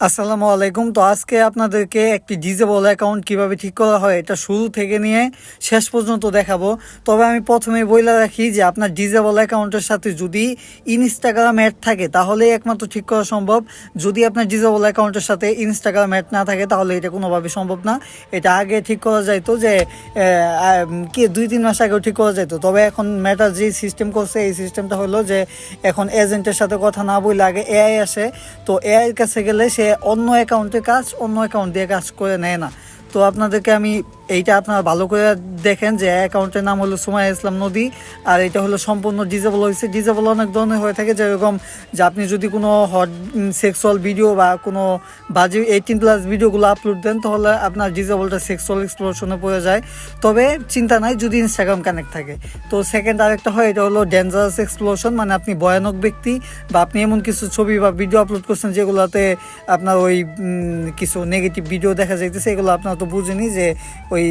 আসসালামু আলাইকুম। তো আজকে আপনাদেরকে একটি ডিজেবল অ্যাকাউন্ট কিভাবে ঠিক করা হয় এটা শুরু থেকে নিয়ে শেষ পর্যন্ত দেখাবো। তবে আমি প্রথমে বলে রাখি যে আপনার ডিজেবল অ্যাকাউন্টের সাথে যদি ইনস্টাগ্রাম অ্যাড থাকে তাহলেই একমাত্র ঠিক করা সম্ভব। যদি আপনার ডিজেবল অ্যাকাউন্টের সাথে ইনস্টাগ্রাম অ্যাড না থাকে তাহলে এটা কোনোভাবে সম্ভব না। এটা আগে ঠিক করা যাইতো যে কি 2-3 মাস আগেও ঠিক করা যাইতো। তবে এখন মেটা যে সিস্টেম করছে এই সিস্টেমটা হলো যে এখন এজেন্টের সাথে কথা না বলে আগে এআই আসে। তো এআইয়ের কাছে গেলে সে অন্য অ্যাকাউন্টের কাজ অন্য অ্যাকাউন্ট দিয়ে কাজ করে নেয় না। তো আপনাদেরকে আমি এইটা আপনারা ভালো করে দেখেন যে অ্যাকাউন্টের নাম হলো সুমাইয়া ইসলাম নদী, আর এটা হলো সম্পূর্ণ ডিজেবল হয়েছে। ডিজেবল অনেক ধরনের হয়ে থাকে, যেরকম যে আপনি যদি কোনো হট সেক্সুয়াল ভিডিও বা কোনো বাজে 18+ ভিডিওগুলো আপলোড দেন তাহলে আপনার ডিজেবলটা সেক্সুয়াল এক্সপ্লোশনে পড়ে যায়। তবে চিন্তা নাই যদি ইনস্টাগ্রাম কানেক্ট থাকে। তো সেকেন্ড আরেকটা হয়, এটা হলো ডেঞ্জারাস এক্সপ্লোশন, মানে আপনি ভয়ানক ব্যক্তি বা আপনি এমন কিছু ছবি বা ভিডিও আপলোড করছেন যেগুলোতে আপনার ওই কিছু নেগেটিভ ভিডিও দেখা যাইতেছে, এগুলো আপনার তো বুঝেনি যে ওই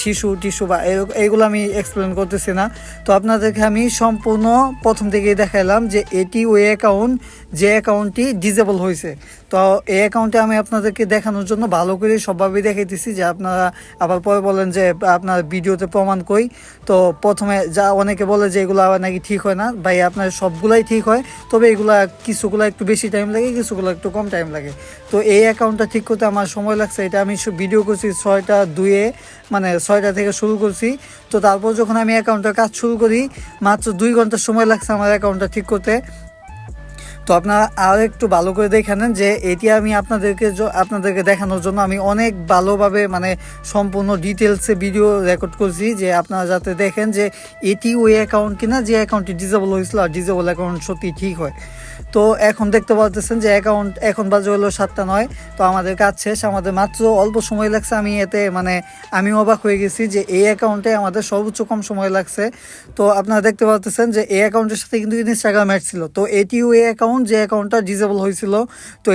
শিশু টিস্যু বা এইগুলো আমি এক্সপ্লেন করতেছি না। তো আপনাদেরকে আমি সম্পূর্ণ প্রথম থেকেই দেখাইলাম যে এটি ওই অ্যাকাউন্ট যে অ্যাকাউন্টটি ডিজেবল হয়েছে। তো এই অ্যাকাউন্টে আমি আপনাদেরকে দেখানোর জন্য ভালো করে সবভাবে দেখাইতেছি, যে আপনারা আবার পরে বলেন যে আপনার ভিডিওতে প্রমাণ কই। তো প্রথমে যা অনেকে বলে যে এগুলো আবার নাকি ঠিক হয় না, ভাই আপনার সবগুলাই ঠিক হয়, তবে এগুলা কিছুগুলো একটু বেশি টাইম লাগে, কিছুগুলো একটু কম টাইম লাগে। তো এই অ্যাকাউন্টটা ঠিক করতে আমার সময় লাগছে, এটা আমি ভিডিও করছি 6টা 2-এ, মানে 6টা থেকে শুরু করছি। তো তারপর যখন আমি অ্যাকাউন্টের কাজ শুরু করি মাত্র 2 ঘন্টা সময় লাগছে আমার অ্যাকাউন্টটা ঠিক করতে। তো আপনারা আরও একটু ভালো করে দেখে নেন যে এটি আমি আপনাদেরকে দেখানোর জন্য আমি অনেক ভালোভাবে মানে সম্পূর্ণ ডিটেলসে ভিডিও রেকর্ড করছি, যে আপনারা যাতে দেখেন যে এটি ওই অ্যাকাউন্ট কিনা যে অ্যাকাউন্টটি ডিজেবল হয়েছিল, আর ডিজেবল অ্যাকাউন্ট সত্যি ঠিক হয়। তো এখন দেখতে পাচ্ছেন যে অ্যাকাউন্ট এখন বাজে হলো 7টা 9। তো আমাদের কাজ শেষ, আমাদের মাত্র অল্প সময় লাগছে। আমি এতে মানে আমি অবাক হয়ে গেছি যে এই অ্যাকাউন্টে আমাদের সর্বোচ্চ কম সময় লাগছে। তো আপনারা দেখতে পাচ্ছেন যে এই অ্যাকাউন্টের সাথে কিন্তু ইনস্টাগ্রাম অ্যাড ছিল। তো এটিও এই অ্যাকাউন্ট যে অ্যাকাউন্টটা ডিজেবল হয়েছিল। তো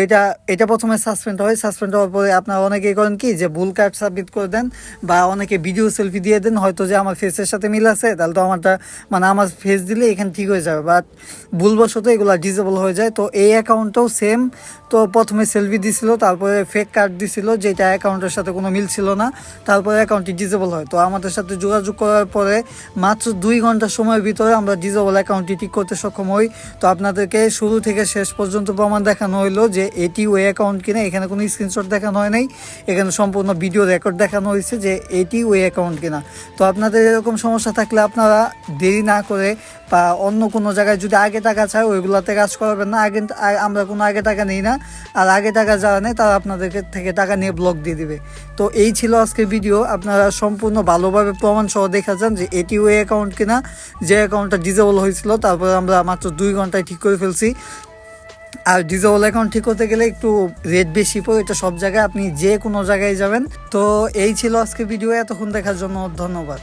এটা প্রথমে সাসপেন্ড হয়, সাসপেন্ড হওয়ার পরে আপনারা অনেকেই করেন কি যে ভুল কার্ড সাবমিট করে দেন বা অনেকে ভিডিও সেলফি দিয়ে দেন, হয়তো যে আমার ফেসের সাথে মিল আছে তাহলে তো আমারটা মানে আমার ফেস দিলে এখানে ঠিক হয়ে যাবে, বাট ভুলবশত এগুলো ডিজেবল হয়ে যায়। তো এই অ্যাকাউন্টটাও সেম। তো প্রথমে সেলফি দিছিল, তারপরে ফেক কার্ড দিছিল যেটা অ্যাকাউন্টের সাথে কোনো মিল ছিল না, তারপরে অ্যাকাউন্টটি ডিজেবল হয়। তো আমাদের সাথে যোগাযোগ করার পরে মাত্র 2 ঘন্টা সময়ের ভিতরে আমরা ডিজেবল অ্যাকাউন্টটি ঠিক করতে সক্ষম হই। তো আপনাদেরকে শুরু থেকে শেষ পর্যন্ত প্রমাণ দেখানো হইলো যে এটি ওই অ্যাকাউন্ট কিনা, এখানে কোনো স্ক্রিনশট দেখানো হয় নাই, এখানে সম্পূর্ণ ভিডিও রেকর্ড দেখানো হয়েছে যে এটি ওই অ্যাকাউন্ট কিনা। তো আপনাদের এরকম সমস্যা থাকলে আপনারা দেরি না করে বা অন্য কোনো জায়গায় যদি আগে টাকা চায় ওইগুলোতে কাজ করবেন না। আমরা কোনো আগে টাকা নিই না, আর আগে টাকা যারা নেই তারা আপনাদেরকে থেকে টাকা নিয়ে ব্লক দিয়ে দিবে। তো এই ছিল আজকের ভিডিও, আপনারা সম্পূর্ণ ভালোভাবে প্রমাণ সহ দেখা যান যে এটি ওই অ্যাকাউন্ট কিনা যে অ্যাকাউন্টটা ডিজেবল হয়েছিল। তারপরে আমরা মাত্র 2 ঘন্টায় ঠিক করে ফেলছি। আর ডিজেবল অ্যাকাউন্ট ঠিক করতে গেলে একটু রেট বেশি পড়ে, এটা সব জায়গায় আপনি যে কোনো জায়গায় যাবেন। তো এই ছিল আজকে ভিডিও, এতক্ষণ দেখার জন্য ধন্যবাদ।